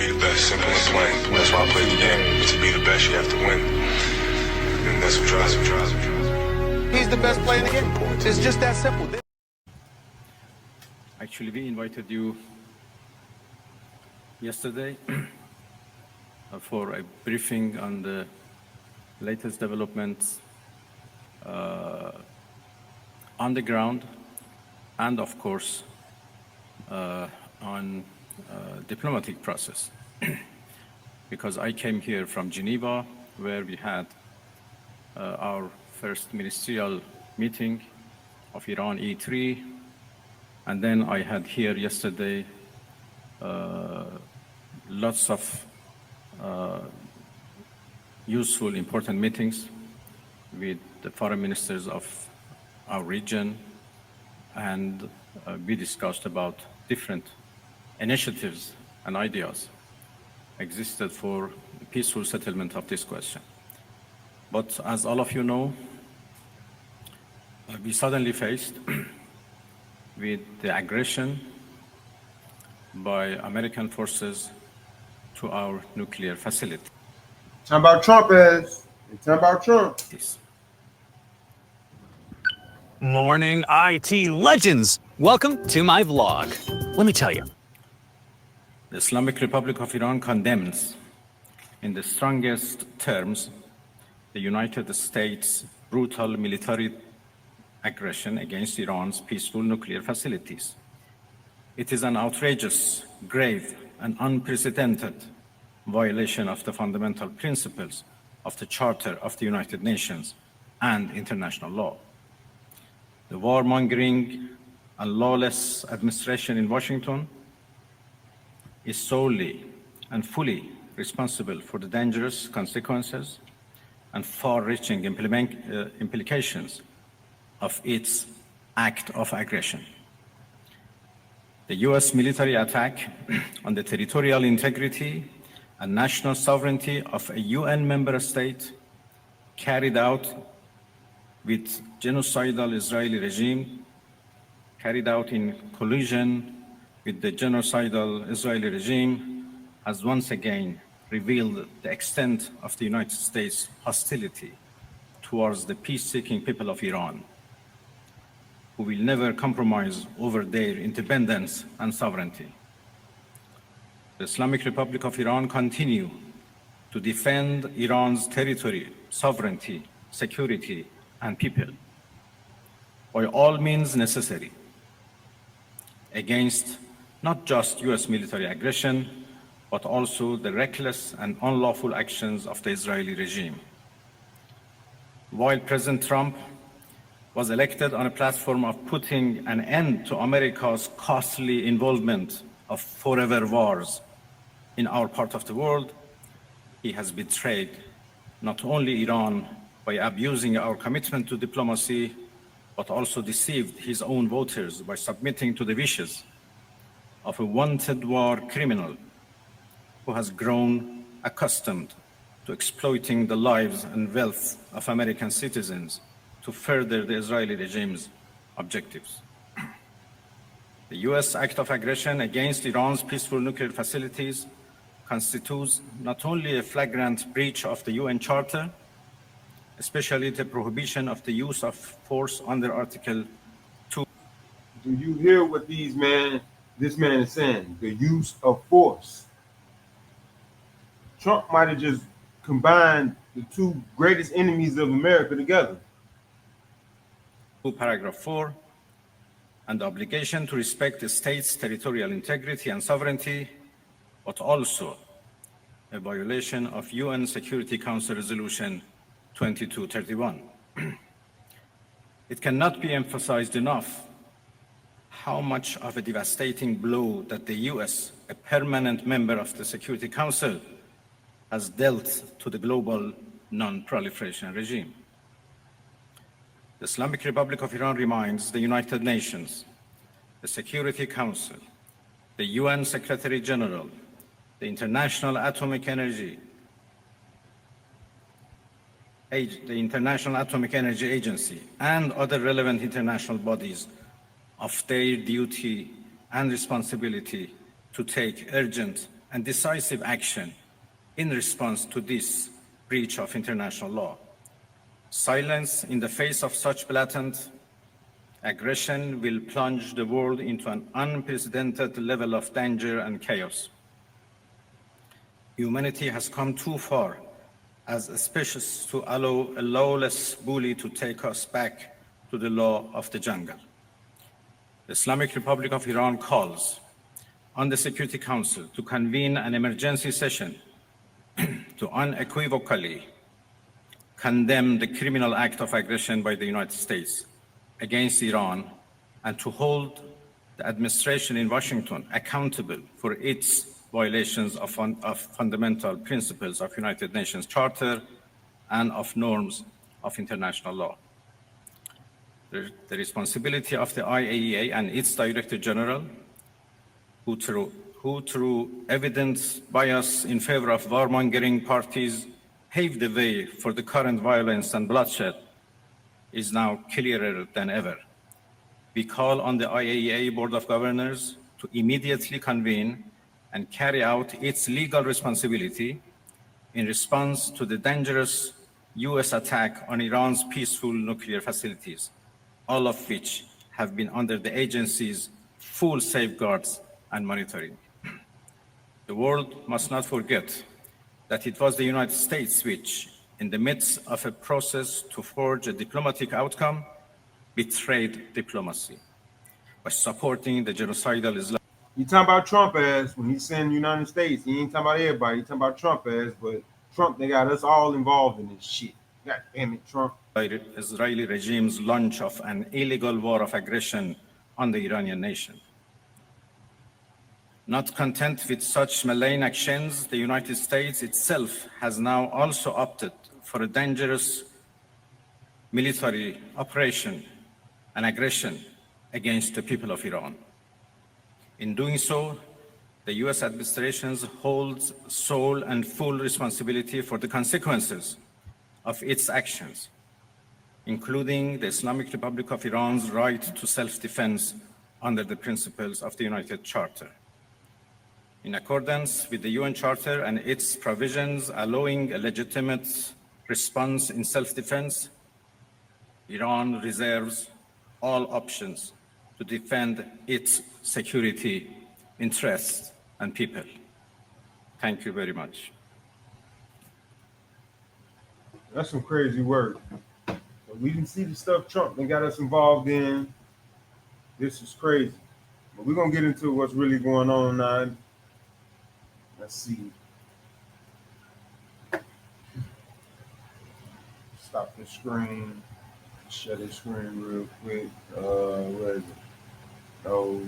be the best, simple and plain. That's why I play the game. To be the best, you have to win. And that's what drives me. He's the best player in the game. It's just that simple. Actually, we invited you yesterday for a briefing on the latest developments on the ground and, of course, on diplomatic process. Because I came here from Geneva, where we had our first ministerial meeting of Iran E3, and then I had here yesterday lots of useful, important meetings with the foreign ministers of our region, and we discussed about different initiatives and ideas existed for the peaceful settlement of this question. But as all of you know, we suddenly faced with the aggression by American forces to our nuclear facility. Talking about Trump is. Talking about Trump. Morning, IT legends. Welcome to my vlog. Let me tell you. The Islamic Republic of Iran condemns in the strongest terms the United States' brutal military aggression against Iran's peaceful nuclear facilities. It is an outrageous, grave, and unprecedented violation of the fundamental principles of the Charter of the United Nations and international law. The warmongering and lawless administration in Washington is solely and fully responsible for the dangerous consequences and far-reaching implications of its act of aggression. The US military attack on the territorial integrity and national sovereignty of a UN member state carried out with genocidal Israeli regime, carried out in collusion with the genocidal Israeli regime, has once again revealed the extent of the United States' hostility towards the peace-seeking people of Iran, who will never compromise over their independence and sovereignty. The Islamic Republic of Iran continue to defend Iran's territory, sovereignty, security, and people by all means necessary against not just US military aggression, but also the reckless and unlawful actions of the Israeli regime. While President Trump was elected on a platform of putting an end to America's costly involvement of forever wars in our part of the world, he has betrayed not only Iran by abusing our commitment to diplomacy, but also deceived his own voters by submitting to the wishes of a wanted war criminal who has grown accustomed to exploiting the lives and wealth of American citizens to further the Israeli regime's objectives. The US act of aggression against Iran's peaceful nuclear facilities constitutes not only a flagrant breach of the UN Charter, especially the prohibition of the use of force under Article 2. Do you hear what this man is saying? The use of force. Trump might have just combined the two greatest enemies of America together. Paragraph 4, and the obligation to respect the state's territorial integrity and sovereignty, but also a violation of UN Security Council Resolution 2231. It cannot be emphasized enough how much of a devastating blow that the US, a permanent member of the Security Council, has dealt to the global non-proliferation regime. The Islamic Republic of Iran reminds the United Nations, the Security Council, the UN Secretary General, the International Atomic Energy Agency, and other relevant international bodies of their duty and responsibility to take urgent and decisive action in response to this breach of international law. Silence in the face of such blatant aggression will plunge the world into an unprecedented level of danger and chaos. Humanity has come too far as a species to allow a lawless bully to take us back to the law of the jungle. The Islamic Republic of Iran calls on the Security Council to convene an emergency session to unequivocally condemn the criminal act of aggression by the United States against Iran and to hold the administration in Washington accountable for its violations of fundamental principles of United Nations Charter and of norms of international law. The responsibility of the IAEA and its Director General, who through evident bias in favor of warmongering parties paved the way for the current violence and bloodshed, is now clearer than ever. We call on the IAEA Board of Governors to immediately convene and carry out its legal responsibility in response to the dangerous US attack on Iran's peaceful nuclear facilities, all of which have been under the agency's full safeguards and monitoring. The world must not forget that it was the United States which, in the midst of a process to forge a diplomatic outcome, betrayed diplomacy by supporting the genocidal Islam. You talking about Trump ass when he's saying the United States. He ain't talking about everybody. He talking about Trump ass, but Trump, they got us all involved in this shit. God damn it, Trump. Israeli regime's launch of an illegal war of aggression on the Iranian nation. Not content with such malign actions, the United States itself has now also opted for a dangerous military operation and aggression against the people of Iran. In doing so, the US administration holds sole and full responsibility for the consequences of its actions, including the Islamic Republic of Iran's right to self-defense under the principles of the United Charter. In accordance with the UN Charter and its provisions allowing a legitimate response in self-defense, Iran reserves all options to defend its security, interests, and people. Thank you very much. That's some crazy work. But we didn't see the stuff Trump they got us involved in. This is crazy. But we're gonna get into what's really going on now. Let's see. Stop the screen. Shut the screen real quick. Where is it? Oh.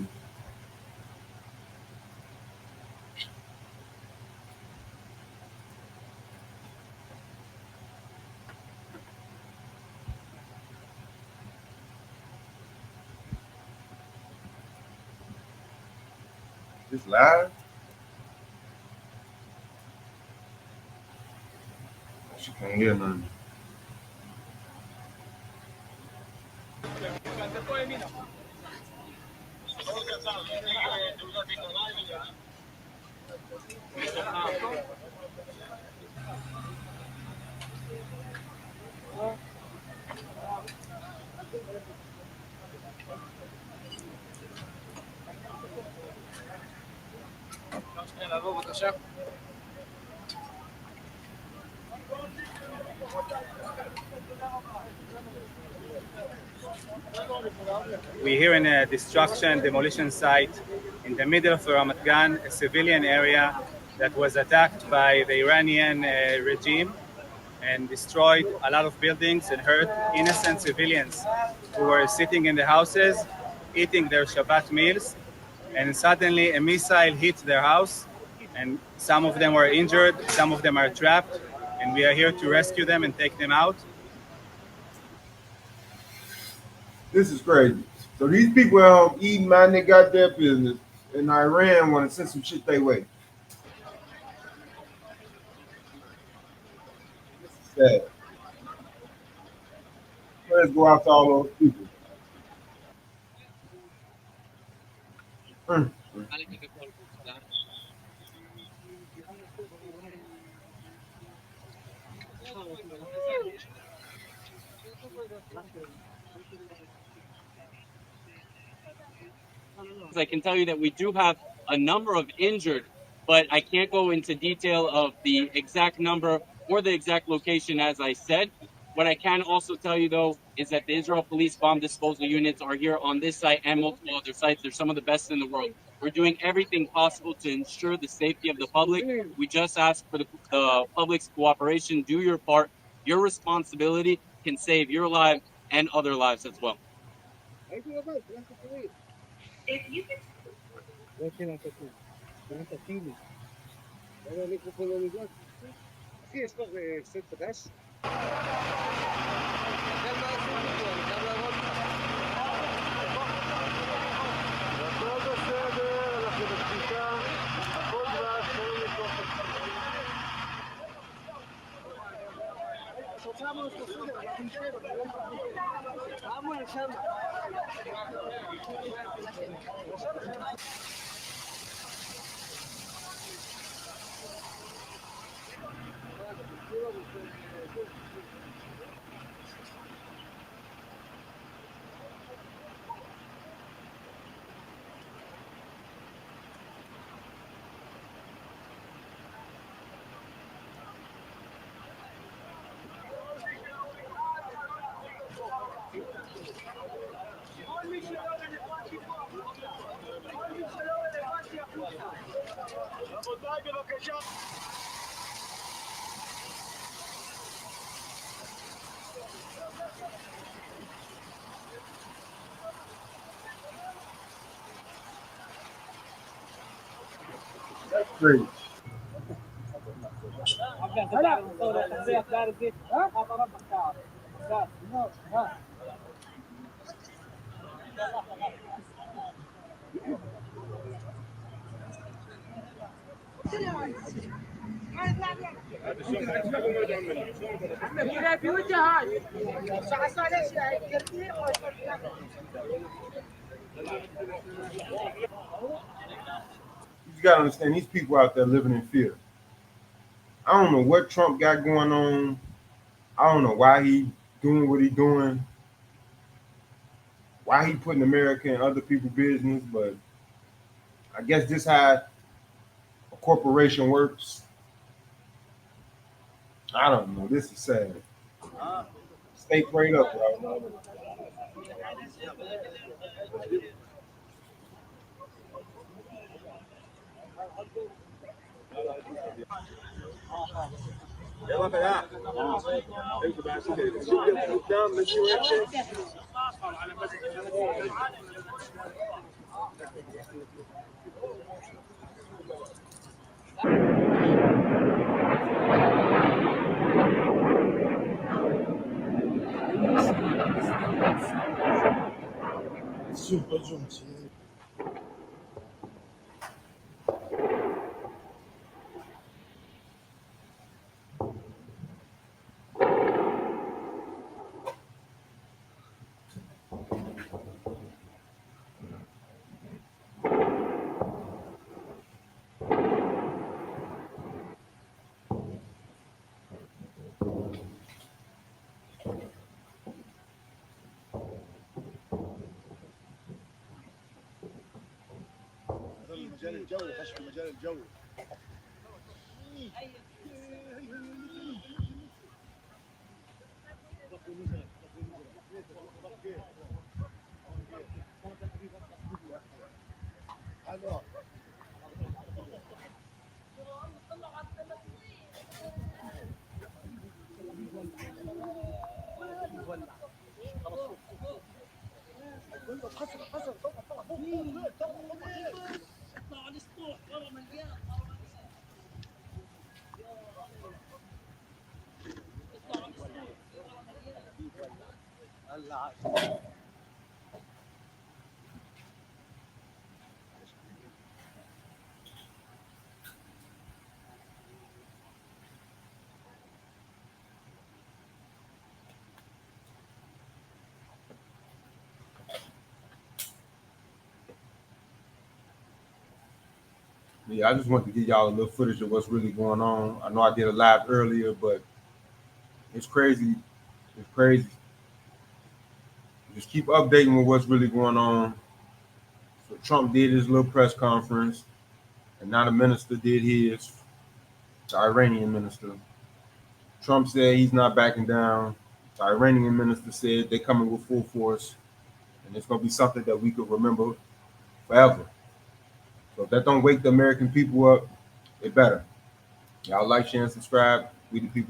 This live? She can't hear nothing. We're here in a destruction demolition site in the middle of Ramat Gan, a civilian area that was attacked by the Iranian regime and destroyed a lot of buildings and hurt innocent civilians who were sitting in the houses, eating their Shabbat meals, and suddenly a missile hit their house, and some of them were injured, some of them are trapped, and we are here to rescue them and take them out. This is crazy. So these people out eating mind they got their business, and Iran want to send some shit their way. This is sad. Let's go out to all those people. I can tell you that we do have a number of injured, but I can't go into detail of the exact number or the exact location, as I said. What I can also tell you, though, is that the Israel Police Bomb Disposal Units are here on this site and multiple other sites. They're some of the best in the world. We're doing everything possible to ensure the safety of the public. We just ask for the public's cooperation. Do your part. Your responsibility can save your life and other lives as well. That's crazy. You gotta understand these people out there living in fear. I don't know what Trump got going on. I don't know why he doing what he doing. Why he putting America in other people's business, but I guess this how a corporation works. I don't know. This is sad. Stay prayed up, bro. Yeah, I just wanted to give y'all a little footage of what's really going on. I know I did a live earlier, but It's crazy. It's crazy. Just keep updating with what's really going on. So Trump did his little press conference, and now the minister did his, the Iranian minister. Trump said he's not backing down. The Iranian minister said they're coming with full force, and it's going to be something that we could remember forever. So if that don't wake the American people up, it better. Y'all like, share, and subscribe. We the people.